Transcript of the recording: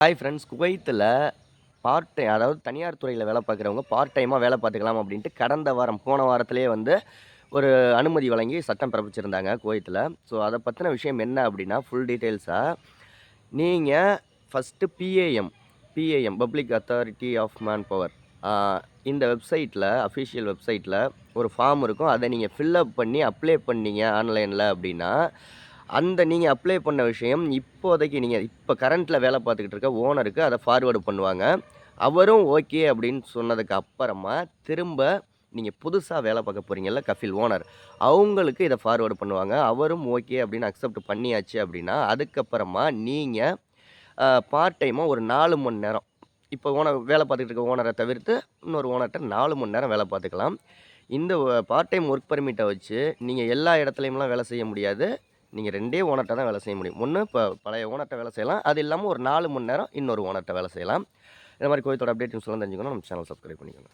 Hi friends. குவைத்தில் part time அதாவது தனியார் துறையில் வேலை பார்க்குறவங்க பார்ட் டைமாக வேலை பார்த்துக்கலாம் அப்படின்ட்டு கடந்த வாரம் போன வாரத்திலேயே ஒரு அனுமதி வழங்கி சட்டம் பிறப்பிச்சிருந்தாங்க குவைத்தில். ஸோ அதை பற்றின விஷயம் என்ன அப்படின்னா ஃபுல் டீட்டெயில்ஸாக நீங்கள் first PAM public authority of manpower இந்த வெப்சைட்டில் அஃபிஷியல் வெப்சைட்டில் ஒரு ஃபார்ம் இருக்கும். அதை நீங்கள் ஃபில்அப் பண்ணி அப்ளை பண்ணீங்க ஆன்லைனில் அப்படின்னா அந்த நீங்கள் அப்ளை பண்ண விஷயம் இப்போதைக்கு நீங்கள் இப்போ கரண்ட்டில் வேலை பார்த்துக்கிட்டு இருக்க ஓனருக்கு அதை ஃபார்வேர்டு பண்ணுவாங்க. அவரும் ஓகே அப்படின்னு சொன்னதுக்கு அப்புறமா திரும்ப நீங்கள் புதுசாக வேலை பார்க்க போகிறீங்கல்ல கஃபில் ஓனர், அவங்களுக்கு இதை ஃபார்வேர்டு பண்ணுவாங்க. அவரும் ஓகே அப்படின்னு அக்செப்ட் பண்ணியாச்சு அப்படின்னா அதுக்கப்புறமா நீங்கள் பார்ட் டைமாக ஒரு 4 மணி நேரம் இப்போ வேலை பார்த்துக்கிட்டு இருக்க ஓனரை தவிர்த்து இன்னொரு ஓனர்கிட்ட 4 மணி நேரம் வேலை பார்த்துக்கலாம். இந்த பார்ட் டைம் ஒர்க் பர்மிட்டை வச்சு நீங்கள் எல்லா இடத்துலையும்லாம் வேலை செய்ய முடியாது. நீங்கள் 2 ஓனர்கிட்ட தான் வேலை செய்ய முடியும். ஒன்று இப்போ பழைய ஓனர்கிட்ட வேலை செய்யலாம். அது இல்லாமல் ஒரு 4 மணி நேரம் இன்னொரு ஓனர்கிட்ட வேலை செய்யலாம். இந்த மாதிரி கோயத்தோட அப்டேட் நியூஸ்லாம் தெரிஞ்சுக்கணும் நம்ம சேனல் சப்ஸ்கிரைப் பண்ணிக்கோங்க.